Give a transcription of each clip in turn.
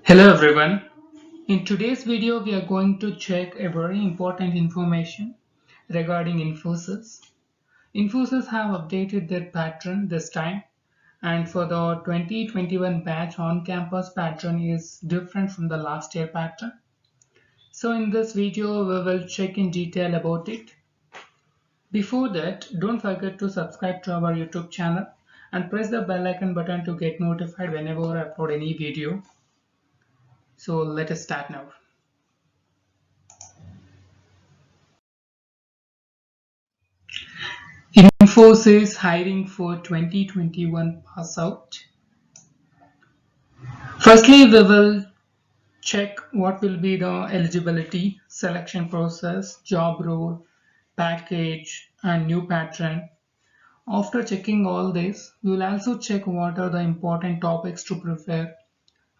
Hello everyone. In today's video, we are going to check a very important information regarding Infosys. Infosys have updated their pattern this time, and for the 2021 batch on-campus pattern is different from the last year pattern. So in this video, we will check in detail about it. Before that, don't forget to subscribe to our YouTube channel and press the bell icon button to get notified whenever I upload any video. So let us start now. Infosys hiring for 2021 pass out. Firstly, we will check what will be the eligibility, selection process, job role, package, and new pattern. After checking all this, we will also check what are the important topics to prepare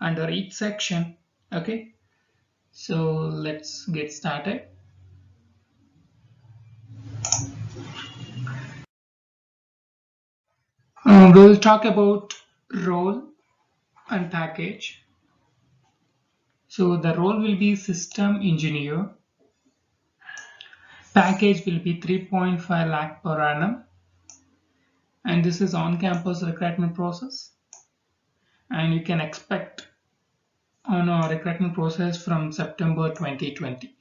under each section. Okay, so let's get started. We will talk about role and package. So the role will be system engineer. Package will be 3.5 lakh per annum, and this is on-campus recruitment process. And you can expect on a recruitment process from September 2020.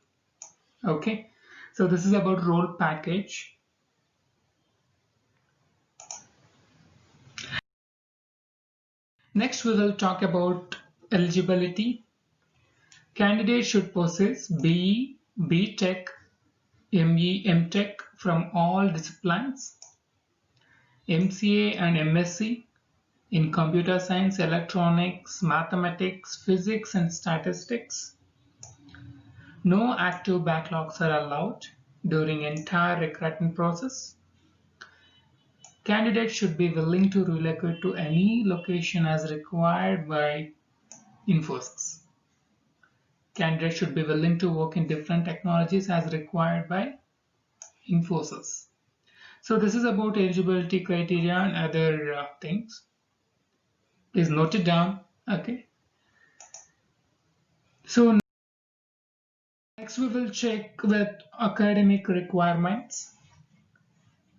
Okay, so this is about role package. Next, we will talk about eligibility. Candidates should possess BE, BTech, ME, MTech from all disciplines, MCA and MSc in computer science, electronics, mathematics, physics, and statistics. No active backlogs are allowed during entire recruitment process. Candidates should be willing to relocate to any location as required by Infosys. Candidates should be willing to work in different technologies as required by Infosys. So this is about eligibility criteria and other things. Please note it down. Okay. So next we will check with academic requirements.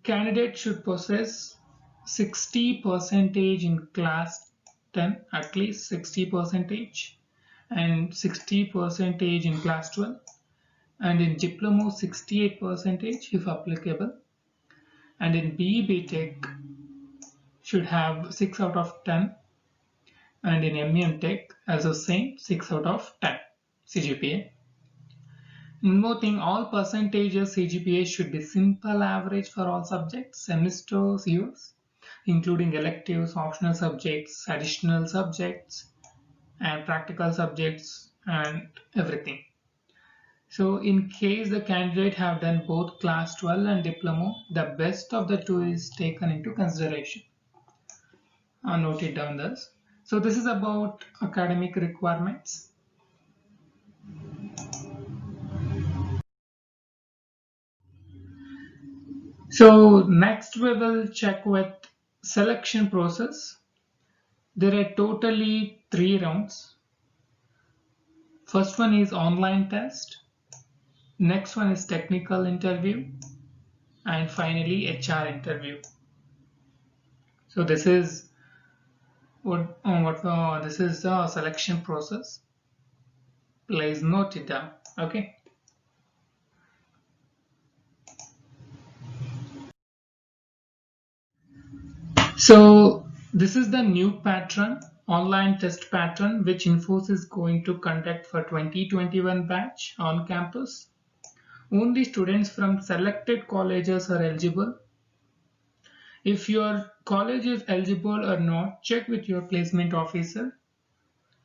Candidate should possess 60% in class 10, at least 60%, and 60% in class 12, and in diploma 68% if applicable, and in BE Tech should have 6 out of 10, and in MEM Tech as the same 6 out of 10 CGPA. One more thing, all percentages CGPA should be simple average for all subjects, semesters, years, including electives, optional subjects, additional subjects, and practical subjects, and everything. So in case the candidate have done both class 12 and diploma, the best of the two is taken into consideration. I'll note it down this. So this is about academic requirements. So next we will check with selection process. There are totally 3 rounds. First one is online test. Next one is technical interview. And finally HR interview. So this is this is the selection process. Please note it down. Okay. So this is the new pattern, online test pattern, which Infosys is going to conduct for 2021 batch on campus. Only students from selected colleges are eligible. If your college is eligible or not, check with your placement officer.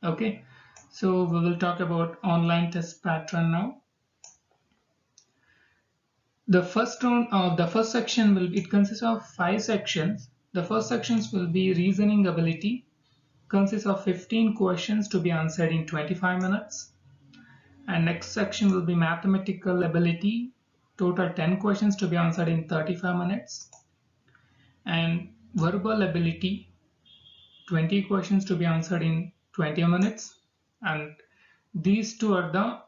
Okay, so we will talk about online test pattern now. The first round, the first section it consists of 5 sections. The first sections will be reasoning ability, consists of 15 questions to be answered in 25 minutes. And next section will be mathematical ability, total 10 questions to be answered in 35 minutes. And verbal ability, 20 questions to be answered in 20 minutes. and these two are the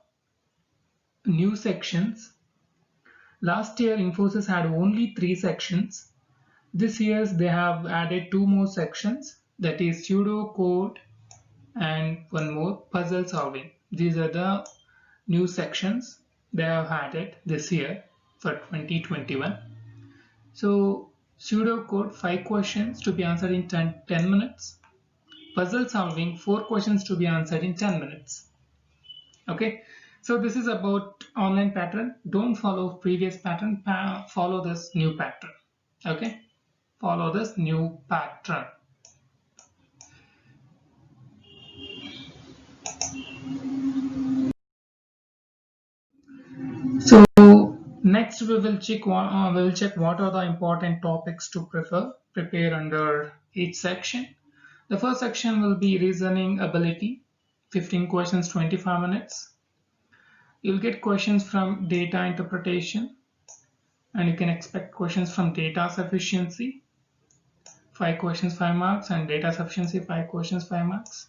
new sections. Last year Infosys had only 3 sections. This year they have added 2 more sections, that is pseudo code and one more puzzle solving. These are the new sections they have added this year for 2021. So pseudo code 5 questions to be answered in 10 minutes. Puzzle solving 4 questions to be answered in 10 minutes. Okay, so this is about online pattern. Don't follow previous pattern, follow this new pattern. Okay, follow this new pattern. So next we will check what are the important topics to prepare under each section. The first section will be reasoning ability, 15 questions, 25 minutes. You'll get questions from data interpretation, and you can expect questions from data sufficiency, 5 questions 5 marks, and data sufficiency 5 questions 5 marks,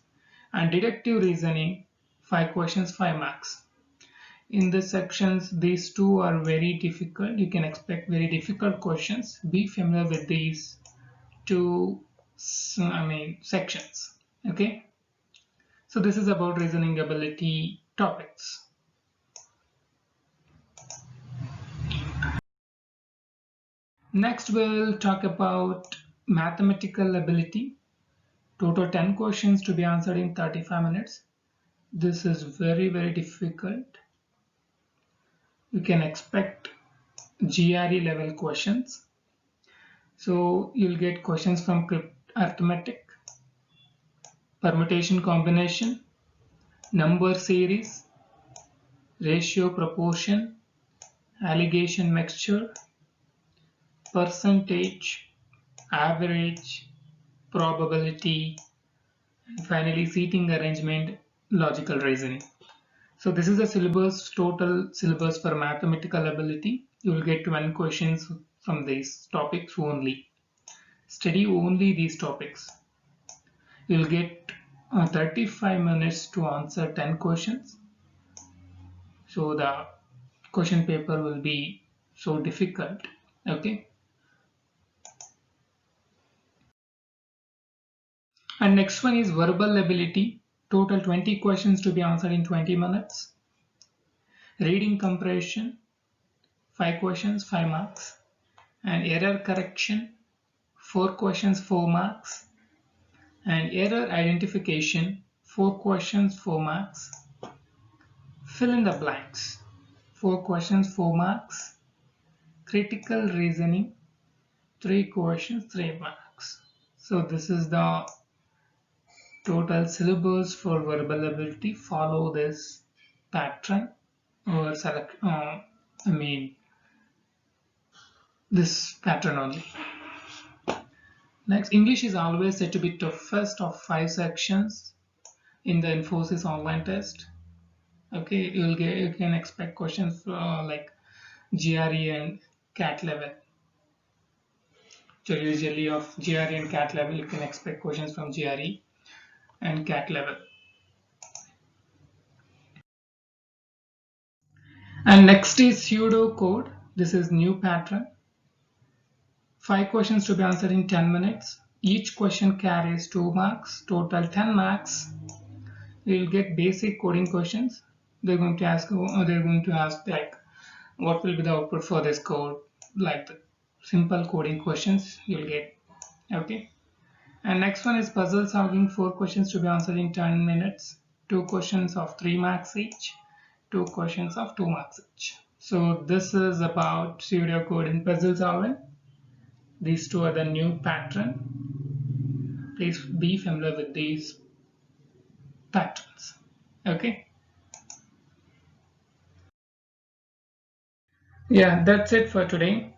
and deductive reasoning 5 questions 5 marks. In the sections, these two are very difficult. You can expect very difficult questions. Be familiar with these two sections. Okay, so this is about reasoning ability topics. Next we'll talk about mathematical ability. Total 10 questions to be answered in 35 minutes. This is very difficult. You can expect GRE level questions. So you'll get questions from arithmetic, permutation combination, number series, ratio proportion, alligation mixture, percentage, average, probability, and finally seating arrangement, logical reasoning. So this is the syllabus, total syllabus for mathematical ability. You will get 1 questions from these topics only. Study only these topics. You will get 35 minutes to answer 10 questions. So the question paper will be so difficult. Okay. And next one is verbal ability. Total 20 questions to be answered in 20 minutes. Reading comprehension, 5 questions, 5 marks. And error correction, 4 questions, 4 marks. And error identification, 4 questions, 4 marks. Fill in the blanks, 4 questions, 4 marks. Critical reasoning, 3 questions, 3 marks. So this is the total syllabus for verbal ability. Follow this pattern or select this pattern only. Next, English is always said to be toughest of 5 sections in the Infosys online test. Okay, you can expect questions like GRE and CAT level. So usually of GRE and CAT level, you can expect questions from GRE and CAT level. And next is pseudo code. This is new pattern. 5 questions to be answered in 10 minutes. Each question carries 2 marks, total 10 marks. You will get basic coding questions. They're going to ask like, what will be the output for this code? Like the simple coding questions you'll get. Okay. And next one is puzzle solving. 4 questions to be answered in 10 minutes. 2 questions of 3 marks each. 2 questions of 2 marks each. So this is about pseudocode and puzzle solving. These two are the new pattern. Please be familiar with these patterns. Okay. Yeah, that's it for today.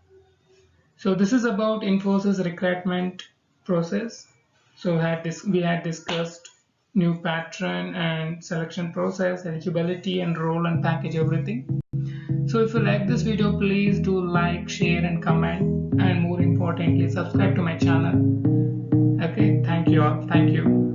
So this is about Infosys recruitment process. So we had discussed new pattern and selection process, eligibility and role and package, everything. So if you like this video, please do like, share and comment, and more importantly subscribe to my channel. Okay, thank you all. Thank you.